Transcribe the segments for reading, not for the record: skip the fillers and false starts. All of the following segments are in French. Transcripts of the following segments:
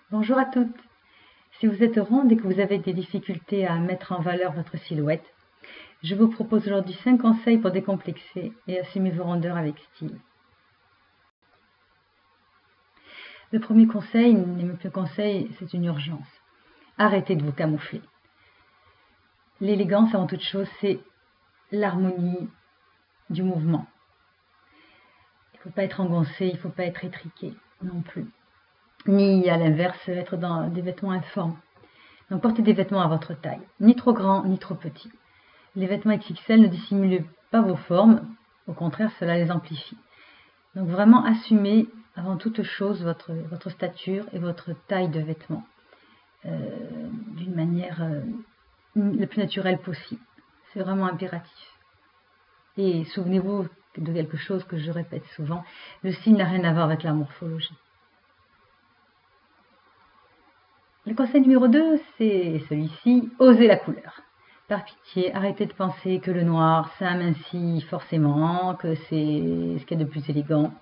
Bonjour à toutes. Si vous êtes ronde et que vous avez des difficultés à mettre en valeur votre silhouette, je vous propose aujourd'hui 5 conseils pour décomplexer et assumer vos rondeurs avec style. Le premier conseil, c'est une urgence. Arrêtez de vous camoufler. L'élégance, avant toute chose, c'est l'harmonie du mouvement. Il ne faut pas être engoncé, il ne faut pas être étriqué non plus. Ni à l'inverse, être dans des vêtements informes. Donc portez des vêtements à votre taille, ni trop grands, ni trop petits. Les vêtements XXL ne dissimulent pas vos formes, au contraire, cela les amplifie. Donc vraiment assumez avant toute chose votre stature et votre taille de vêtements d'une manière le plus naturelle possible. C'est vraiment impératif. Et souvenez-vous de quelque chose que je répète souvent, le style n'a rien à voir avec la morphologie. Le conseil numéro 2, c'est celui-ci, osez la couleur. Par pitié, arrêtez de penser que le noir, ça amincit forcément, que c'est ce qu'il y a de plus élégant.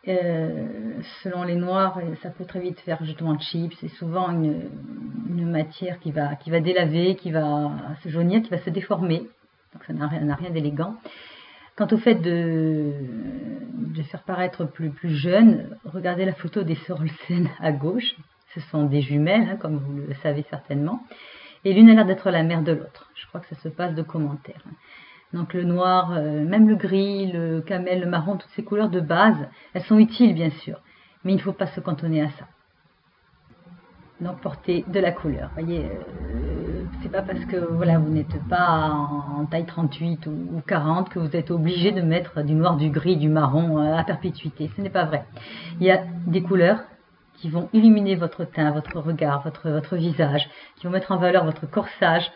Selon les noirs, ça peut très vite faire justement cheap. C'est souvent une matière qui va délaver, qui va se jaunir, qui va se déformer. Donc ça n'a rien d'élégant. Quant au fait de faire paraître plus jeune, regardez la photo des sœurs Olsen à gauche. Ce sont des jumelles, comme vous le savez certainement. Et l'une a l'air d'être la mère de l'autre. Je crois que ça se passe de commentaires. Donc le noir, même le gris, le camel, le marron, toutes ces couleurs de base, elles sont utiles bien sûr. Mais il ne faut pas se cantonner à ça. Donc portez de la couleur. Vous voyez, c'est pas parce que voilà, vous n'êtes pas en taille 38 ou 40 que vous êtes obligé de mettre du noir, du gris, du marron à perpétuité. Ce n'est pas vrai. Il y a des couleurs qui vont illuminer votre teint, votre regard, votre visage, qui vont mettre en valeur votre corsage.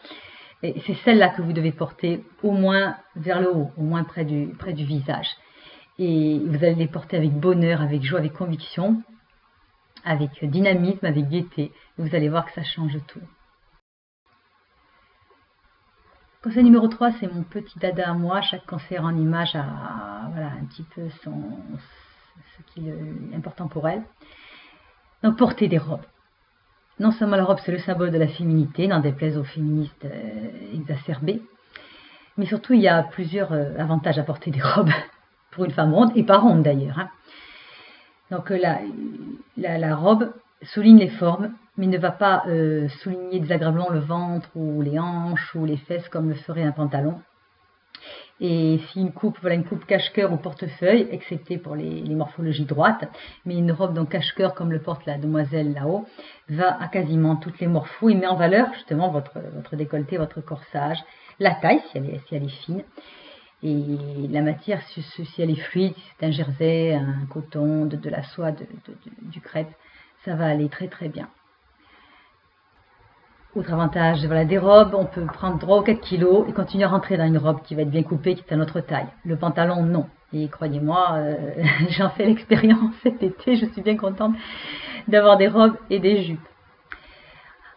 Et c'est celle-là que vous devez porter au moins vers le haut, au moins près du visage. Et vous allez les porter avec bonheur, avec joie, avec conviction, avec dynamisme, avec gaieté. Et vous allez voir que ça change tout. Conseil numéro 3, c'est mon petit dada à moi. Chaque conseiller en image a voilà, un petit peu ce qui est important pour elle. Donc portez des robes. Non seulement la robe c'est le symbole de la féminité, n'en déplaise aux féministes exacerbées, mais surtout il y a plusieurs avantages à porter des robes pour une femme ronde et pas ronde d'ailleurs. Donc la robe souligne les formes, mais ne va pas souligner désagréablement le ventre ou les hanches ou les fesses comme le ferait un pantalon. Et si une coupe cache-cœur ou portefeuille, excepté pour les morphologies droites, mais une robe donc cache-cœur comme le porte la demoiselle là-haut, va à quasiment toutes les morphos et met en valeur justement votre décolleté, votre corsage, la taille si elle est fine, et la matière si elle est fluide, si c'est un jersey, un coton, de la soie, du crêpe, ça va aller très très bien. Autre avantage, voilà, des robes, on peut prendre 3 ou 4 kilos et continuer à rentrer dans une robe qui va être bien coupée, qui est à notre taille. Le pantalon, non. Et croyez-moi, j'en fais l'expérience cet été, je suis bien contente d'avoir des robes et des jupes.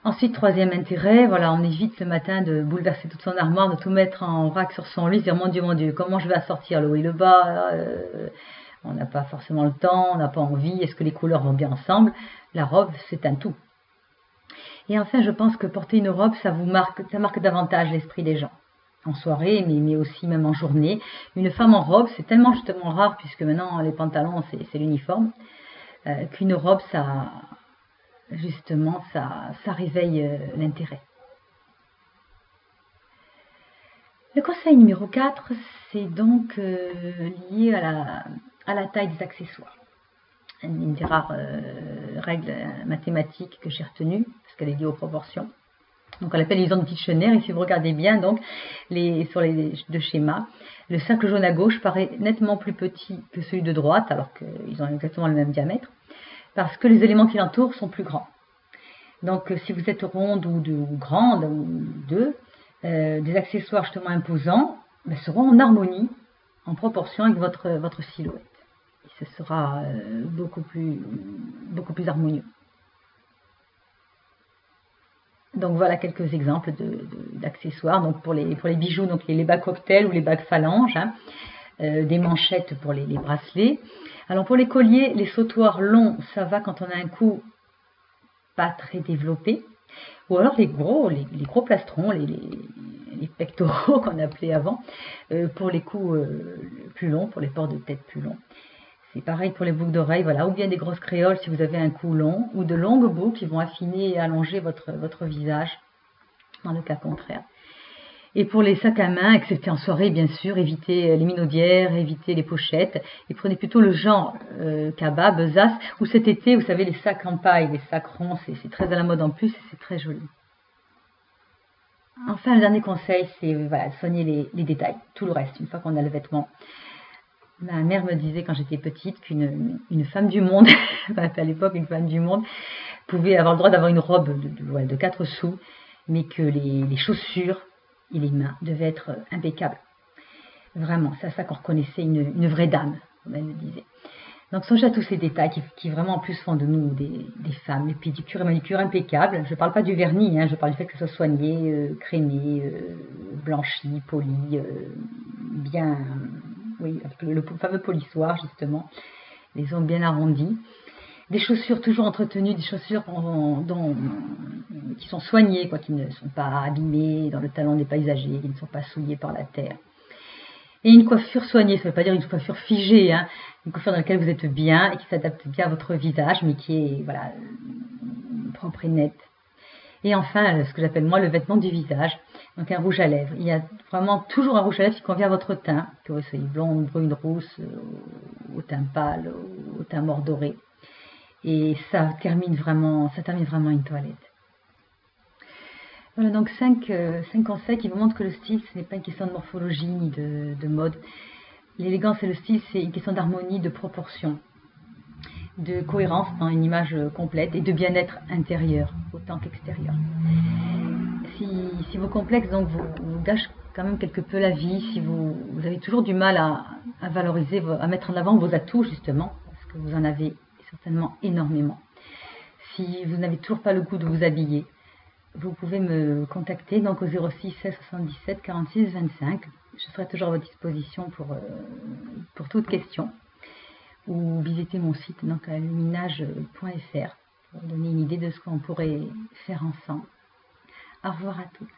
Ensuite, troisième intérêt, voilà, on évite ce matin de bouleverser toute son armoire, de tout mettre en vrac sur son lit, se dire mon Dieu, comment je vais assortir le haut et le bas, on n'a pas forcément le temps, on n'a pas envie, est-ce que les couleurs vont bien ensemble? La robe, c'est un tout. Et enfin, je pense que porter une robe, ça marque davantage l'esprit des gens. En soirée, mais aussi même en journée. Une femme en robe, c'est tellement justement rare, puisque maintenant les pantalons, c'est l'uniforme, qu'une robe, ça réveille l'intérêt. Le conseil numéro 4, c'est donc lié à la taille des accessoires. Une des rares règles mathématiques que j'ai retenues, parce qu'elle est liée aux proportions. Donc on l'appelle les ondes Kitchener, et si vous regardez bien donc sur les deux schémas, le cercle jaune à gauche paraît nettement plus petit que celui de droite, alors qu'ils ont exactement le même diamètre, parce que les éléments qui l'entourent sont plus grands. Donc si vous êtes ronde ou grande, ou deux, des accessoires justement imposants seront en harmonie, en proportion avec votre silhouette. Et ce sera beaucoup plus harmonieux. Donc voilà quelques exemples d'accessoires. Donc pour les bijoux, donc les bagues cocktails ou les bagues phalanges, des manchettes pour les bracelets. Alors pour les colliers, les sautoirs longs, ça va quand on a un cou pas très développé. Ou alors les gros plastrons, les pectoraux qu'on appelait avant, pour les coups plus longs, pour les ports de tête plus longs. C'est pareil pour les boucles d'oreilles, voilà, ou bien des grosses créoles si vous avez un cou long, ou de longues boucles qui vont affiner et allonger votre visage, dans le cas contraire. Et pour les sacs à main, excepté en soirée bien sûr, évitez les minaudières, évitez les pochettes, et prenez plutôt le genre cabas, besace, ou cet été, vous savez, les sacs en paille, les sacs ronds, c'est très à la mode en plus, et c'est très joli. Enfin, le dernier conseil, c'est voilà, soigner les détails, tout le reste, une fois qu'on a le vêtement. Ma mère me disait quand j'étais petite qu'une femme du monde, à l'époque une femme du monde, pouvait avoir le droit d'avoir une robe de 4 sous, mais que les chaussures et les mains devaient être impeccables. Vraiment, c'est à ça qu'on reconnaissait une vraie dame, comme elle me disait. Donc songez à tous ces détails qui vraiment en plus font de nous des femmes. Les pédicures et manucures impeccables. Je ne parle pas du vernis, hein, je parle du fait que ce soit soigné, crémé, blanchi, poli, bien, oui, avec le fameux polissoir justement, les ongles bien arrondis. Des chaussures toujours entretenues, des chaussures qui sont soignées, quoi, qui ne sont pas abîmées dans le talon des paysagers, qui ne sont pas souillées par la terre. Et une coiffure soignée, ça ne veut pas dire une coiffure figée, hein, une coiffure dans laquelle vous êtes bien et qui s'adapte bien à votre visage, mais qui est voilà, propre et nette. Et enfin, ce que j'appelle moi le vêtement du visage, donc un rouge à lèvres. Il y a vraiment toujours un rouge à lèvres qui convient à votre teint, que vous soyez blonde, brune, rousse, au teint pâle, au teint mordoré. Et ça termine vraiment une toilette. Voilà donc 5 conseils qui vous montrent que le style, ce n'est pas une question de morphologie ni de mode. L'élégance et le style, c'est une question d'harmonie, de proportion, de cohérence dans une image complète et de bien-être intérieur autant qu'extérieur. Si vos complexes donc, vous gâchent quand même quelque peu la vie, si vous avez toujours du mal à valoriser, à mettre en avant vos atouts justement, parce que vous en avez certainement énormément. Si vous n'avez toujours pas le goût de vous habiller, vous pouvez me contacter donc au 06 16 77 46 25. Je serai toujours à votre disposition pour toute question. Ou visiter mon site donc à luminage.fr pour donner une idée de ce qu'on pourrait faire ensemble. Au revoir à tous.